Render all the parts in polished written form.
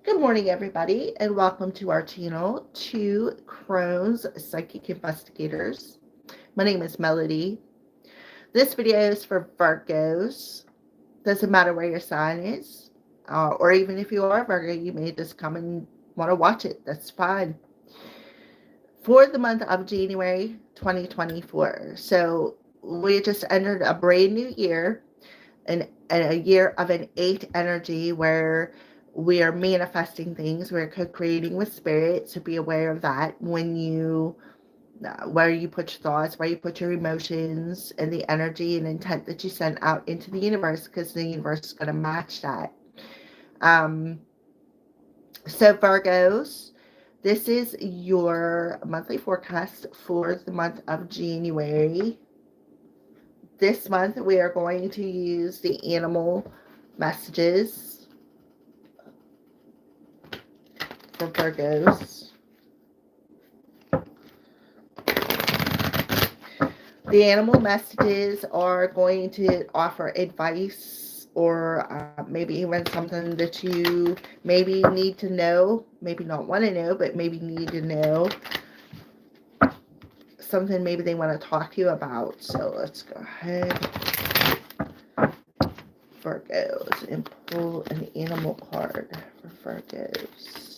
Good morning, everybody, and welcome to our channel, Two Crohn's Psychic Investigators. My name is Melody. This video is for Virgos. Doesn't matter where your sign is, or even if you are a Virgo, you may just come and want to watch it. That's fine. For the month of January 2024. So we just entered a brand new year, and a year of an 8 energy where we are manifesting things. We're co-creating with spirit, so be aware of that when you where you put your thoughts, where you put your emotions, and the energy and intent that you send out into the universe, because the universe is going to match that. So Virgos, this is your monthly forecast for the month of January. This month we are going to use the animal messages for Virgos. The animal messages are going to offer advice, or maybe even something that you maybe need to know, maybe not want to know, but maybe need to know. Something maybe they want to talk to you about. So let's go ahead, Virgos, and pull an animal card for Virgos.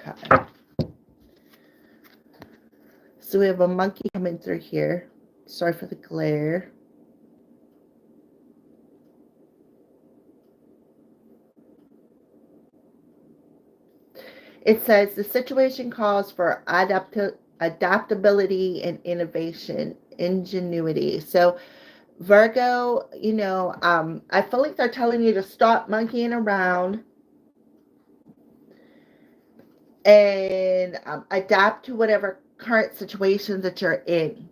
Okay. So we have a monkey coming through here. Sorry for the glare. It says the situation calls for adaptability and innovation, ingenuity. So Virgo, I feel like they're telling you to stop monkeying around and adapt to whatever current situation that you're in.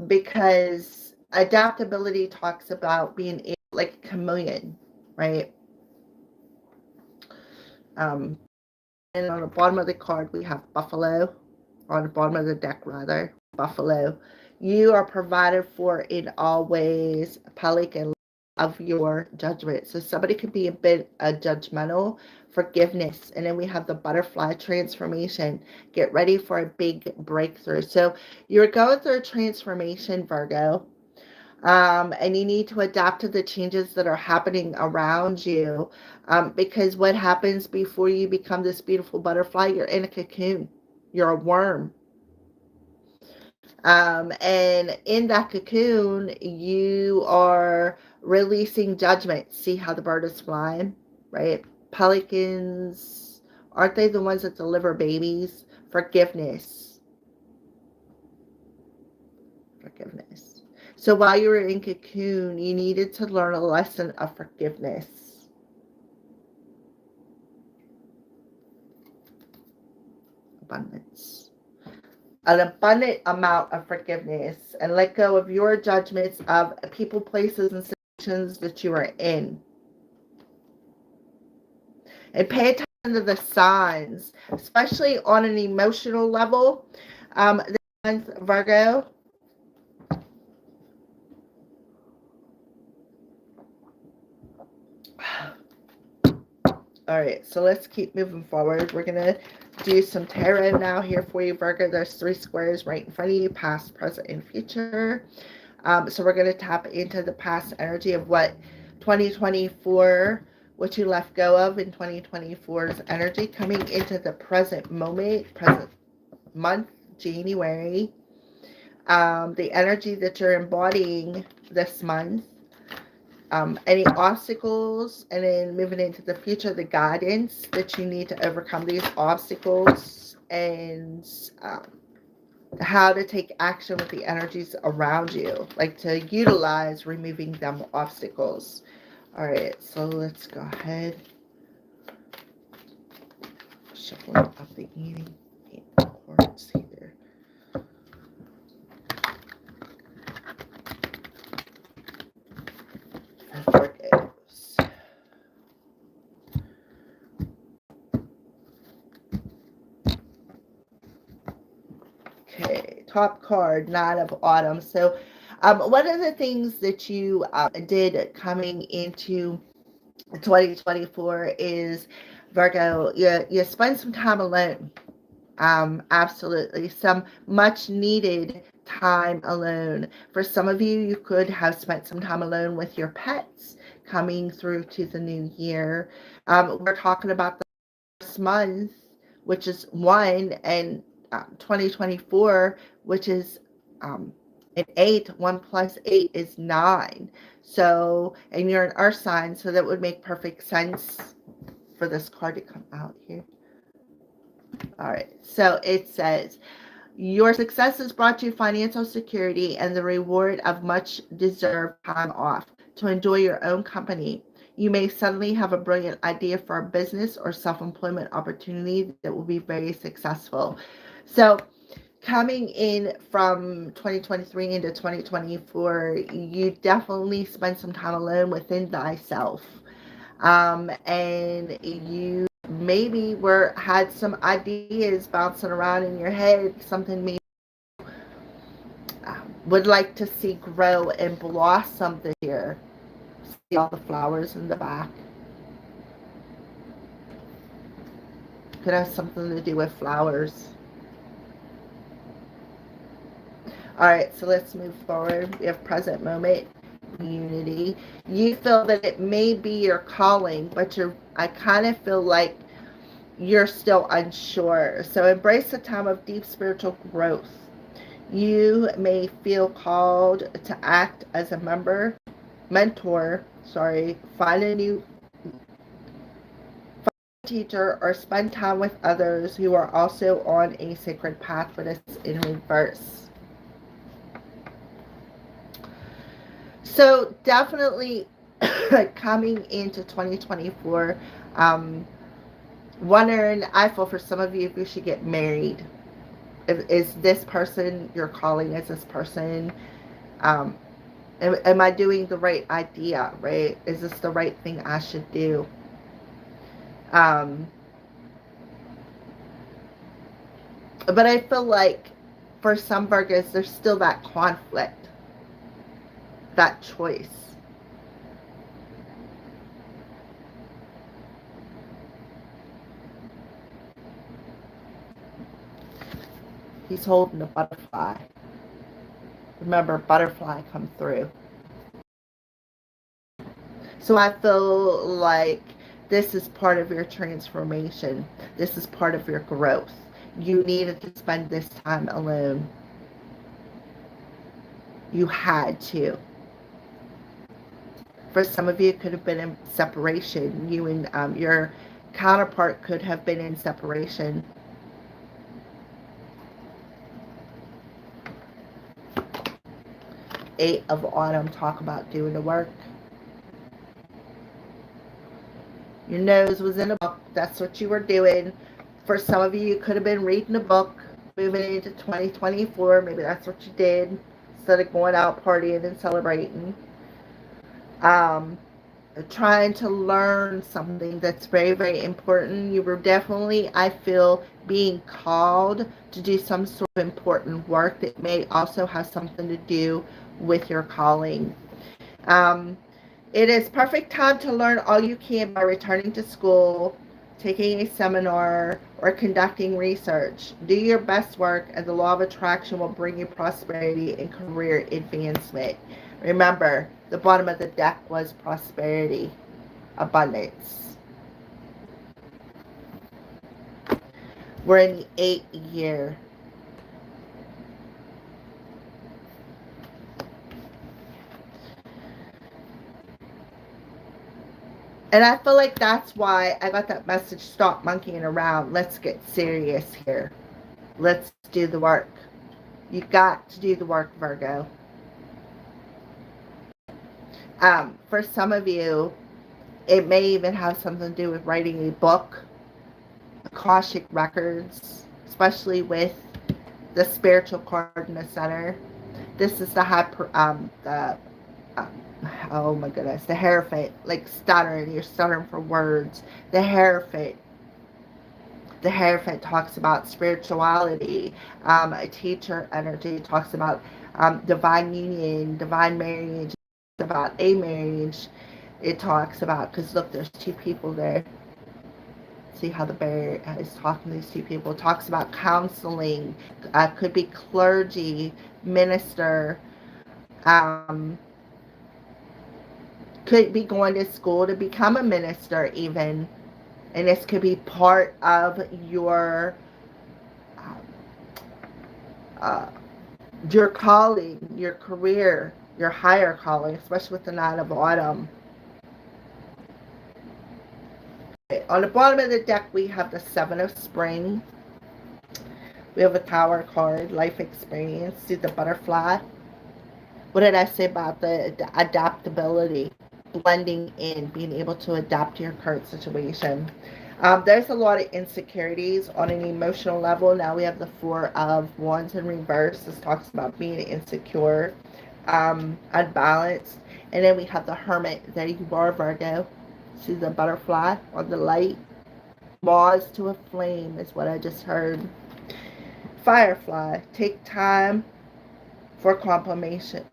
Because adaptability talks about being like a chameleon, right? And on the bottom of the card, we have buffalo. On the bottom of the deck, rather, buffalo. You are provided for in all ways, pelican of your judgment. So somebody could be a bit judgmental, forgiveness. And then we have the butterfly transformation. Get ready for a big breakthrough. So you're going through a transformation, Virgo. And you need to adapt to the changes that are happening around you, because what happens before you become this beautiful butterfly, you're in a cocoon, you're a worm, and in that cocoon you are releasing judgment. See how the bird is flying, right? Pelicans, aren't they the ones that deliver babies? Forgiveness. So while you were in cocoon, you needed to learn a lesson of forgiveness. Abundance. An abundant amount of forgiveness, and let go of your judgments of people, places, and situations that you are in. And pay attention to the signs, especially on an emotional level. This month, Virgo, all right, so let's keep moving forward. We're going to do some tarot now here for you, Virgo. There's 3 squares right in front of you, past, present, and future. So we're going to tap into the past energy of what 2024, what you left go of in 2024's energy, coming into the present moment, present month, January. The energy that you're embodying this month. Any obstacles, and then moving into the future, the guidance that you need to overcome these obstacles, and how to take action with the energies around you, like to utilize removing them obstacles. All right, so let's go ahead, shuffling up the eating cards here. Okay, top card, Nine of Autumn. So, one of the things that you did coming into 2024 is Virgo, you spend some time alone. Absolutely. Some much needed time alone. For some of you, you could have spent some time alone with your pets coming through to the new year. We're talking about the first month, which is one, and 2024, which is an eight. One plus eight is nine. So, and you're an earth sign, so that would make perfect sense for this card to come out here. All right. So it says, your success has brought you financial security and the reward of much deserved time off to enjoy your own company. You may suddenly have a brilliant idea for a business or self-employment opportunity that will be very successful. So coming in from 2023 into 2024, you definitely spent some time alone within thyself. And you maybe had some ideas bouncing around in your head, something maybe would like to see grow and blossom this year. See all the flowers in the back. Could have something to do with flowers. All right, so let's move forward. We have present moment, unity. You feel that it may be your calling, but I kind of feel like you're still unsure. So embrace a time of deep spiritual growth. You may feel called to act as a mentor, find a new teacher, or spend time with others who are also on a sacred path, but it's in reverse. So definitely coming into 2024, wondering, I feel for some of you, if you should get married. Is this person your calling? Is this person, am I doing the right idea, right? Is this the right thing I should do? But I feel like for some Virgos, there's still that conflict, that choice. He's holding a butterfly. Remember, butterfly come through. So I feel like this is part of your transformation. This is part of your growth. You needed to spend this time alone. You had to. For some of you, it could have been in separation. You and your counterpart could have been in separation. Eight of Autumn, talk about doing the work. Your nose was in a book. That's what you were doing. For some of you, you could have been reading a book, moving into 2024. Maybe that's what you did instead of going out partying and celebrating. Trying to learn something that's very, very important. You were definitely, I feel, being called to do some sort of important work that may also have something to do with your calling. It is perfect time to learn all you can by returning to school, taking a seminar, or conducting research. Do your best work, and the law of attraction will bring you prosperity and career advancement. Remember, the bottom of the deck was prosperity, abundance. We're in the 8th year. And I feel like that's why I got that message, stop monkeying around. Let's get serious here. Let's do the work. You got to do the work, Virgo. For some of you, it may even have something to do with writing a book, Akashic records, especially with the spiritual card in the center. This is the oh my goodness, the Hierophant, like stuttering. You're stuttering for words. The Hierophant. The Hierophant talks about spirituality. A teacher energy talks about divine union, divine marriage, about a marriage. It talks about, because look, there's two people there. See how the bear is talking to these two people. It talks about counseling, could be clergy, minister, um, could be going to school to become a minister even. And this could be part of um, uh, your calling, your career, your higher calling, especially with the Nine of Autumn. On the bottom of the deck, we have the Seven of Spring. We have a Tower card, life experience. See the butterfly? What did I say about the adaptability? Blending in, being able to adapt to your current situation. There's a lot of insecurities on an emotional level. Now we have the Four of Wands in reverse. This talks about being insecure, unbalanced. And then we have the Hermit. There you are, Virgo. See the butterfly on the light? Moths to a flame is what I just heard. Firefly. Take time for contemplation,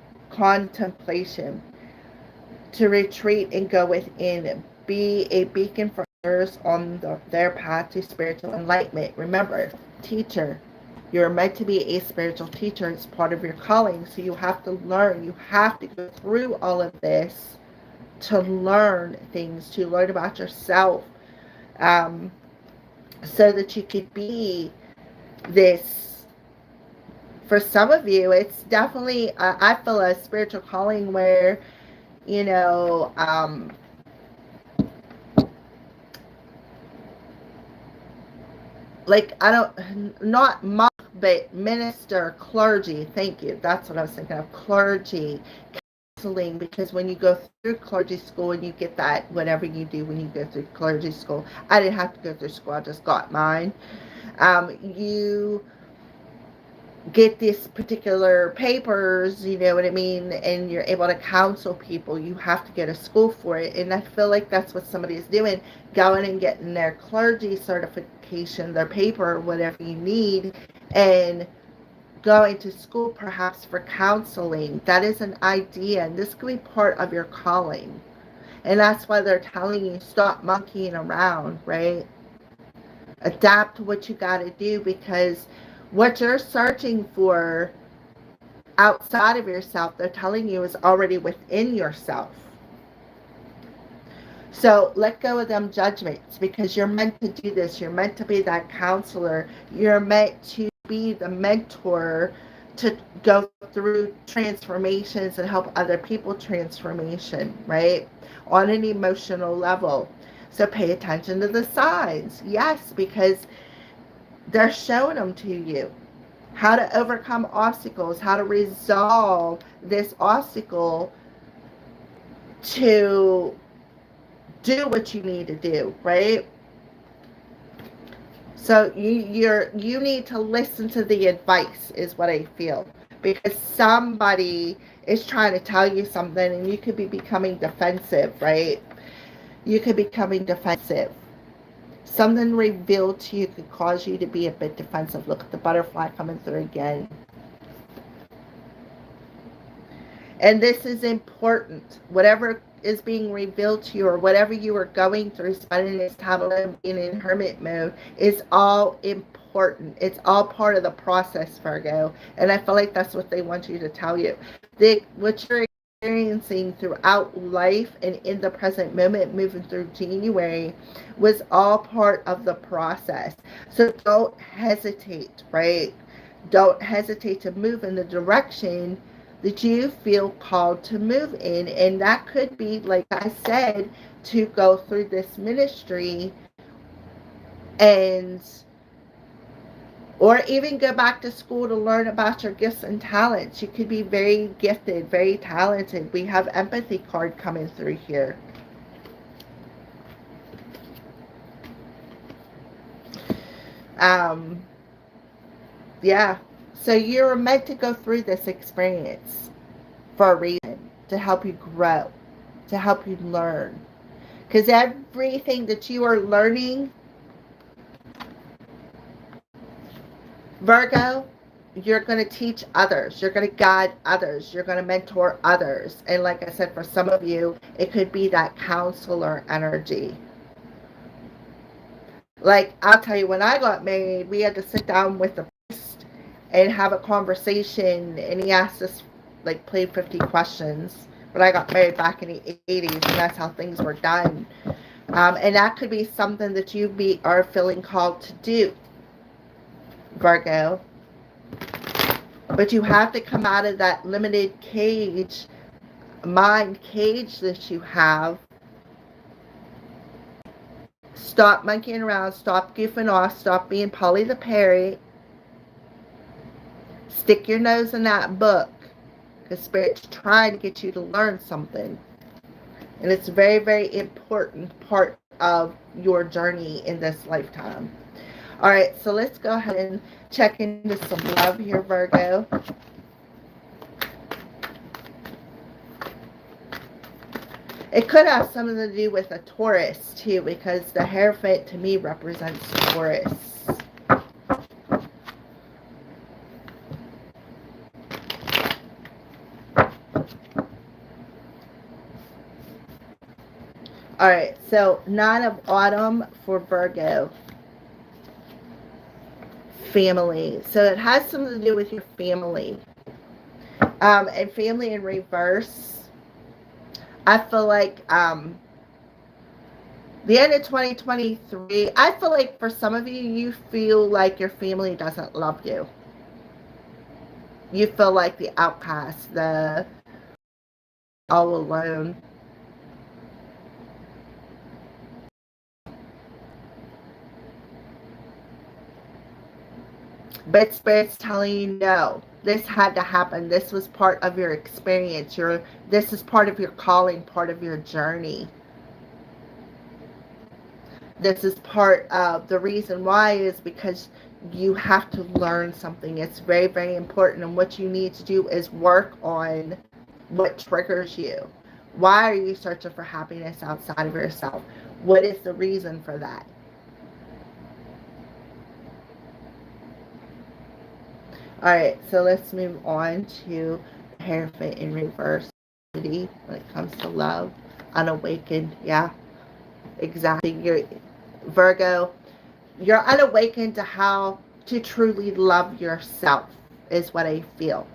to retreat and go within, be a beacon for others on their path to spiritual enlightenment. Remember, teacher, you're meant to be a spiritual teacher. It's part of your calling, so you have to learn. You have to go through all of this to learn things, to learn about yourself, so that you could be this. For some of you, it's definitely, I feel, a spiritual calling where, you know, like, I don't, not monk, but minister, clergy. Thank you. That's what I was thinking of. Clergy, counseling, because when you go through clergy school and you get that, whatever you do when you go through clergy school, I didn't have to go through school, I just got mine. You get these particular papers, you know what I mean, and you're able to counsel people. You have to go to school for it, and I feel like that's what somebody is doing, going and getting their clergy certification, their paper, whatever you need, and going to school perhaps for counseling. That is an idea, and this could be part of your calling. And that's why they're telling you, stop monkeying around, right? Adapt to what you got to do, because what you're searching for outside of yourself, they're telling you, is already within yourself. So let go of them judgments, because you're meant to do this. You're meant to be that counselor. You're meant to be the mentor to go through transformations and help other people transformation, right? On an emotional level. So pay attention to the signs. Yes, because they're showing them to you. How to overcome obstacles, how to resolve this obstacle to do what you need to do, right? So you need to listen to the advice, is what I feel, because somebody is trying to tell you something and you could be becoming defensive, right? You could be becoming defensive. Something revealed to you could cause you to be a bit defensive. Look at the butterfly coming through again. And this is important. Whatever is being revealed to you, or whatever you are going through, spending this time alone, being in hermit mode, is all important. It's all part of the process, Virgo. And I feel like that's what they want you to tell you. What you're experiencing throughout life and in the present moment, moving through January, was all part of the process. So don't hesitate, right? Don't hesitate to move in the direction that you feel called to move in. And that could be, like I said, to go through this ministry, and or even go back to school to learn about your gifts and talents. You could be very gifted, very talented. We have empathy card coming through here. Yeah. So you're meant to go through this experience for a reason, to help you grow, to help you learn. Because everything that you are learning Virgo, you're going to teach others. You're going to guide others. You're going to mentor others. And like I said, for some of you, it could be that counselor energy. Like, I'll tell you, when I got married, we had to sit down with the priest and have a conversation. And he asked us, like, play 50 questions. But I got married back in the 80s, and that's how things were done. And that could be something that are feeling called to do, Virgo. But you have to come out of that limited cage, mind cage that you have. Stop monkeying around. Stop goofing off. Stop being Polly the Parrot. Stick your nose in that book. Because Spirit's trying to get you to learn something. And it's a very, very important part of your journey in this lifetime. All right, so let's go ahead and check into some love here, Virgo. It could have something to do with a Taurus, too, because the Hierophant, to me, represents Taurus. All right, so 9 of Autumn for Virgo. Family. So it has something to do with your family. And family in reverse. I feel like the end of 2023, I feel like for some of you, you feel like your family doesn't love you. You feel like the outcast, the all alone. But Spirit's telling you, no, this had to happen. This was part of your experience. This is part of your calling, part of your journey. This is part of the reason why is because you have to learn something. It's very, very important. And what you need to do is work on what triggers you. Why are you searching for happiness outside of yourself? What is the reason for that? All right, so let's move on to Hierophant in reverse when it comes to love. Unawakened, yeah, exactly. You're Virgo. You're unawakened to how to truly love yourself, is what I feel.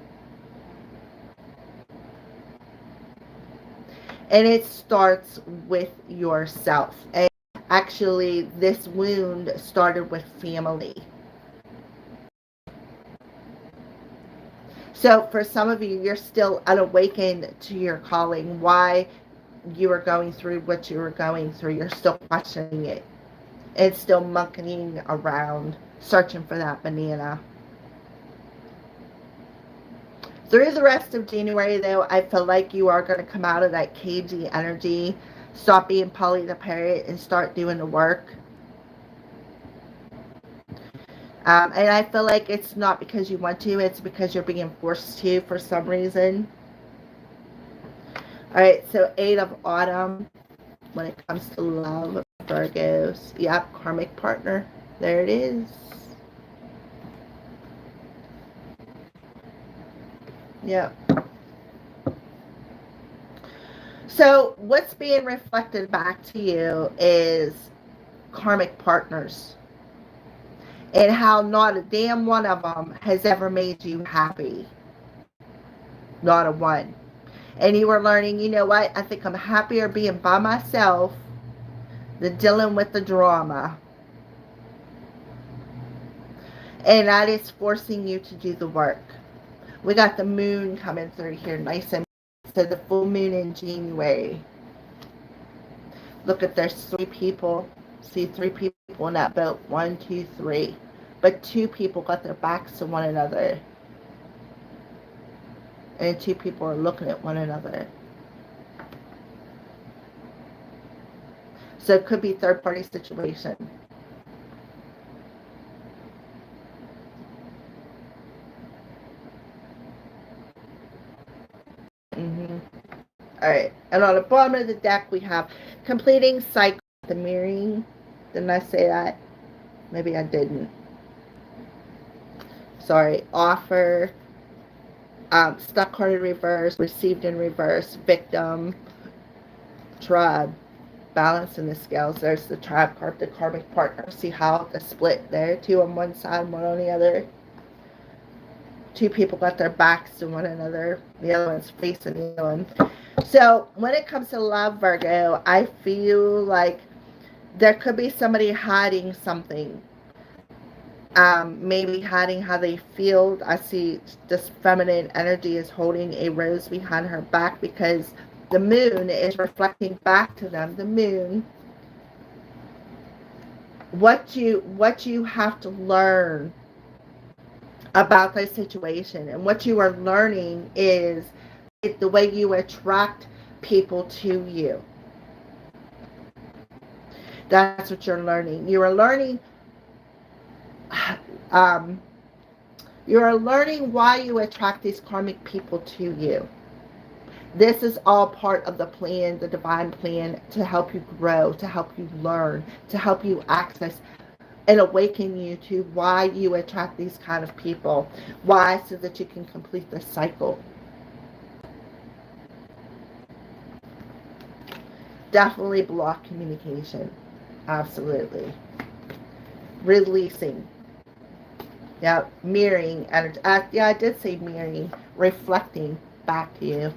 And it starts with yourself. And actually, this wound started with family. So for some of you, you're still unawakened to your calling, why you are going through what you were going through. You're still questioning it. And still monkeying around, searching for that banana. Through the rest of January, though, I feel like you are going to come out of that cagey energy, stop being Polly the Parrot, and start doing the work. And I feel like it's not because you want to, it's because you're being forced to for some reason. All right, so 8 of Autumn, when it comes to love, Virgos. Yep, karmic partner. There it is. Yep. So what's being reflected back to you is karmic partners. And how not a damn one of them has ever made you happy. Not a one. And you were learning, you know what? I think I'm happier being by myself than dealing with the drama. And that is forcing you to do the work. We got the moon coming through here nice and so the full moon in January. Look at there's 3 people. See 3 people in that boat. 1, 2, 3. But 2 people got their backs to one another. And 2 people are looking at one another. So it could be third party situation. All right. And on the bottom of the deck, we have completing cycle, the mirroring. Didn't I say that? Maybe I didn't. sorry, offer, stuck card in reverse, received in reverse, victim, tribe, balance in the scales. There's the tribe card, the karmic partner. See how the split there, two on one side, one on the other. Two people got their backs to one another. The other one's facing the other one. So when it comes to love, Virgo, I feel like there could be somebody hiding something. Maybe hiding how they feel. I see this feminine energy is holding a rose behind her back because the moon is reflecting back to them. The moon, what you have to learn about the situation, and what you are learning is the way you attract people to you. That's what you're learning. You are learning um, you are learning why you attract these karmic people to you. This is all part of the plan, the divine plan, to help you grow, to help you learn, to help you access and awaken you to why you attract these kind of people. Why? So that you can complete the cycle. Definitely block communication. Absolutely. Releasing. Yeah, mirroring. And yeah, I did say mirroring. Reflecting back to you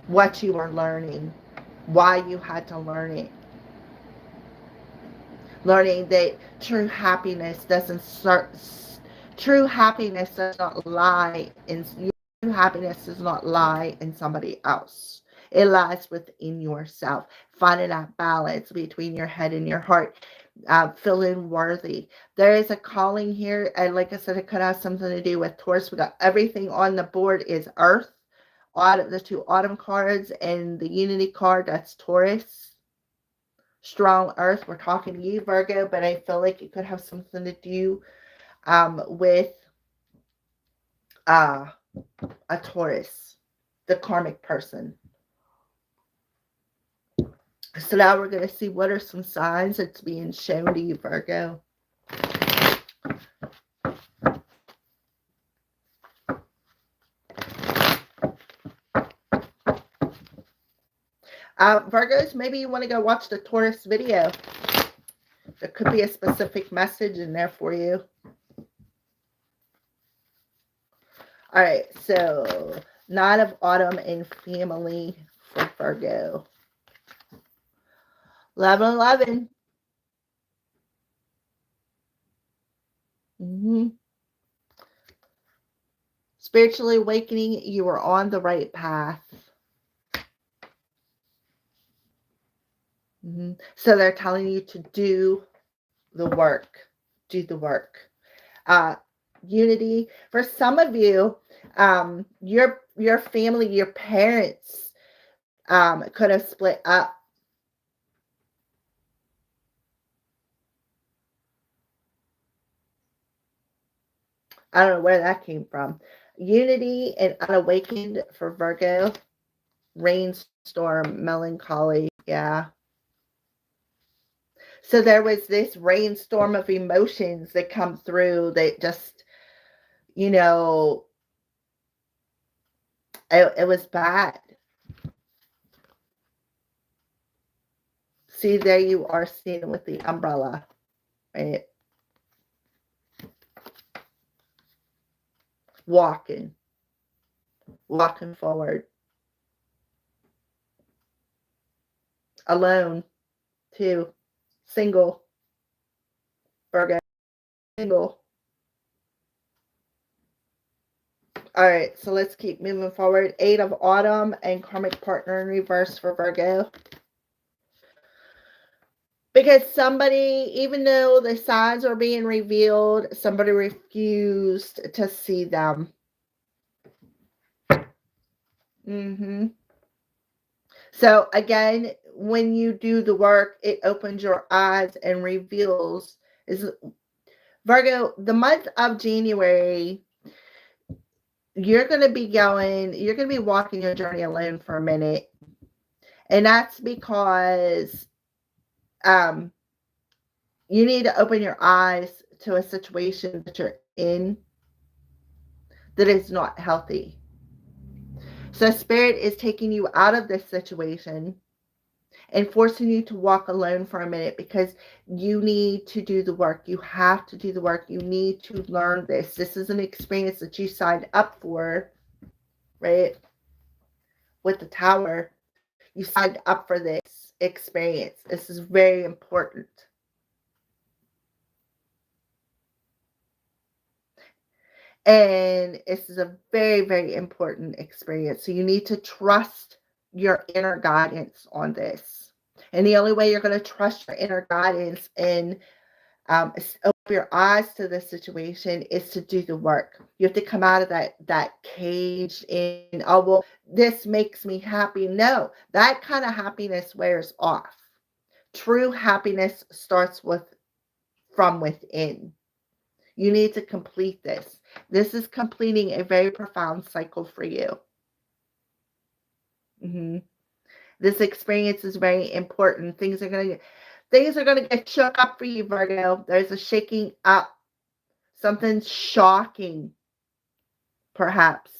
what you are learning, why you had to learn it. Learning that true happiness does not lie in true happiness does not lie in somebody else. It lies within yourself. Finding that balance between your head and your heart. Feeling worthy. There is a calling here, and like I said, it could have something to do with Taurus. We got everything on the board is Earth. The two autumn cards and the unity card, that's Taurus. Strong Earth. We're talking to you, Virgo, but I feel like it could have something to do with a Taurus, the karmic person. So now we're going to see what are some signs that's being shown to you, Virgo. Virgos, maybe you want to go watch the Taurus video. There could be a specific message in there for you. All right, so Nine of Autumn and family for Virgo. 11-11. Spiritually awakening, you are on the right path. So they're telling you to do the work. Do the work. Unity. For some of you, your family, your parents could have split up. I don't know where that came from. Unity and unawakened for Virgo. Rainstorm, melancholy. Yeah. So there was this rainstorm of emotions that come through that just, it was bad. See, there you are standing with the umbrella, right? Walking forward. Alone, too. Single. Virgo. Single. All right, so let's keep moving forward. 8 of Autumn and karmic partner in reverse for Virgo. Because somebody, even though the signs are being revealed, somebody refused to see them. So again, when you do the work, it opens your eyes and reveals. Virgo, the month of January, you're going to be walking your journey alone for a minute. And that's because You need to open your eyes to a situation that you're in that is not healthy. So spirit is taking you out of this situation and forcing you to walk alone for a minute because you need to do the work. You have to do the work. You need to learn this. This is an experience that you signed up for, right? With the tower, you signed up for this experience. This is very important. And this is a very, very important experience. So you need to trust your inner guidance on this. And the only way you're going to trust your inner guidance and open your eyes to the situation is to do the work. You have to come out of that cage in, oh, well, this makes me happy. No, that kind of happiness wears off. True happiness starts from within. You need to complete this. This is completing a very profound cycle for you. This experience is very important. Things are going to get shook up for you, Virgo. There's a shaking up. Something shocking, perhaps,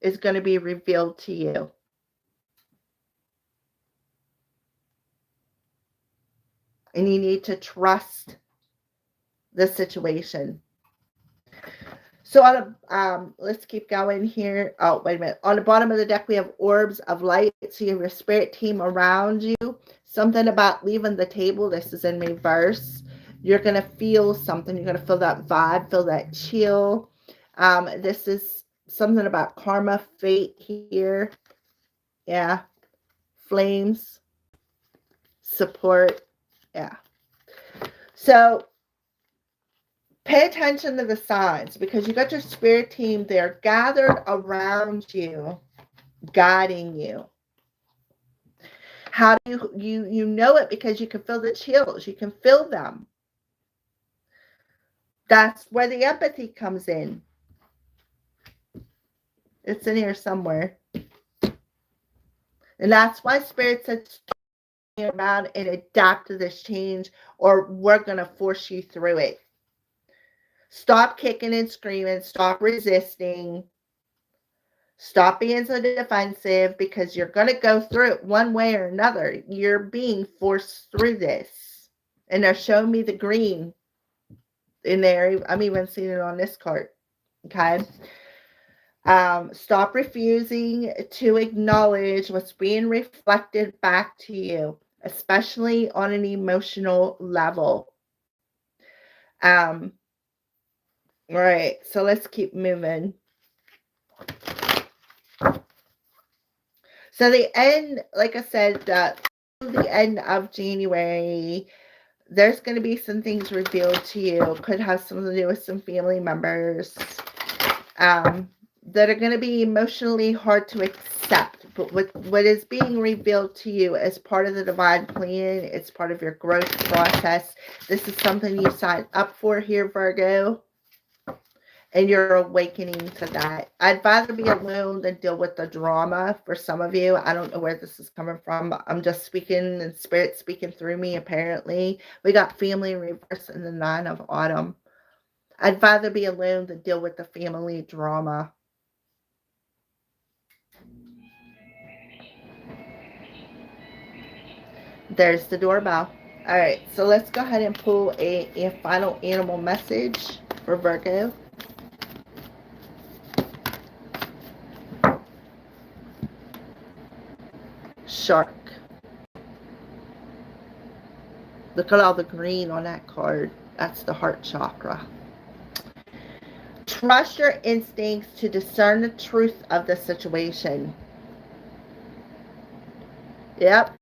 is going to be revealed to you. And you need to trust the situation. So let's keep going here. Oh, wait a minute. On the bottom of the deck, we have orbs of light. So you have your spirit team around you. Something about leaving the table. This is in reverse. You're going to feel something. You're going to feel that vibe, feel that chill. This is something about karma, fate here. Yeah. Flames. Support. Yeah. So pay attention to the signs because you got your spirit team there gathered around you, guiding you. How do you know it? Because you can feel the chills. You can feel them. That's where the empathy comes in. It's in here somewhere. And that's why Spirit said stay around and adapt to this change, or we're going to force you through it. Stop kicking and screaming. Stop resisting. Stop being so defensive because you're going to go through it one way or another. You're being forced through this. And they're showing me the green in there. I'm even seeing it on this card. Okay. Stop refusing to acknowledge what's being reflected back to you, especially on an emotional level. All right, so let's keep moving. So the end, like I said, the end of January, there's going to be some things revealed to you. Could have something to do with some family members that are going to be emotionally hard to accept. But what is being revealed to you as part of the divine plan, it's part of your growth process. This is something you signed up for here, Virgo. And you're awakening to that. I'd rather be alone than deal with the drama for some of you. I don't know where this is coming from. I'm just speaking and Spirit speaking through me, apparently. We got family in reverse in the 9 of Autumn. I'd rather be alone than deal with the family drama. There's the doorbell. All right, so let's go ahead and pull a final animal message for Virgo. Shark. Look at all the green on that card. That's the heart chakra. Trust your instincts to discern the truth of the situation. Yep.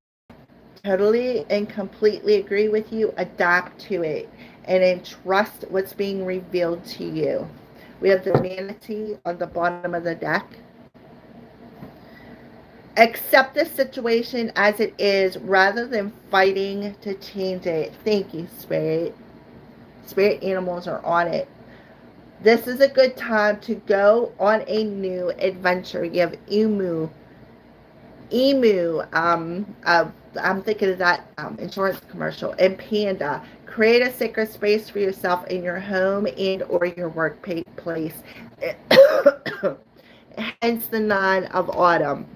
Totally and completely agree with you. Adapt to it and then trust what's being revealed to you. We have the manatee on the bottom of the deck. Accept the situation as it is rather than fighting to change it. Thank you, Spirit. Spirit animals are on it. This is a good time to go on a new adventure. You have Umu Emu, I'm thinking of that insurance commercial, and Panda. Create a sacred space for yourself in your home and or your workplace. Hence the 9 of Autumn,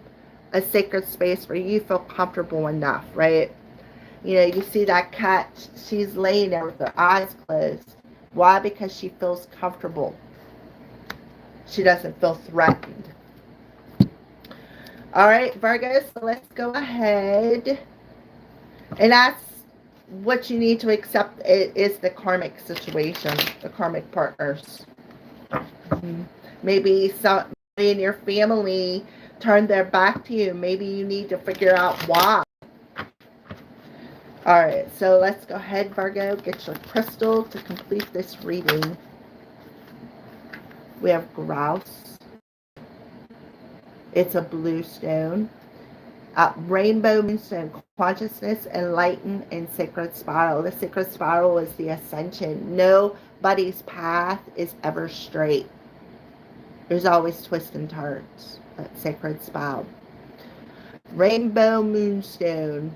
a sacred space where you feel comfortable enough, right? You know, you see that cat, she's laying there with her eyes closed. Why? Because she feels comfortable. She doesn't feel threatened. All right, Virgo, so let's go ahead. And that's what you need to accept is the karmic situation, the karmic partners. Maybe somebody in your family turned their back to you. Maybe you need to figure out why. All right, so let's go ahead, Virgo, get your crystal to complete this reading. We have grouse. It's a blue stone. Rainbow moonstone, consciousness, enlightened, and sacred spiral. The sacred spiral is the ascension. Nobody's path is ever straight. There's always twists and turns. That sacred spiral. Rainbow moonstone.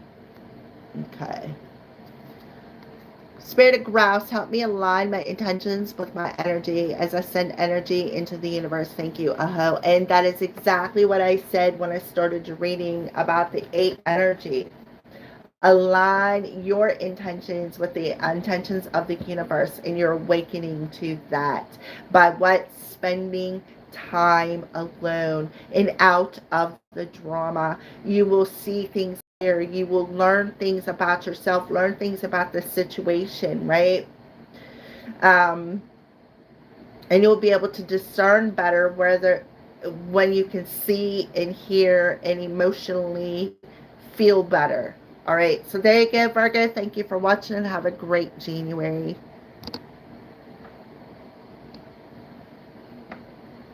Okay. Spirit of grouse, help me align my intentions with my energy as I send energy into the universe. Thank you. And that is exactly what I said when I started reading about the 8 energy. Align your intentions with the intentions of the universe, and you're awakening to that by what? Spending time alone and out of the drama. You will see things here. You will learn things about yourself, learn things about the situation, right? And you'll be able to discern better when you can see and hear and emotionally feel better. All right, so there you go, Virgo. Thank you for watching and have a great January.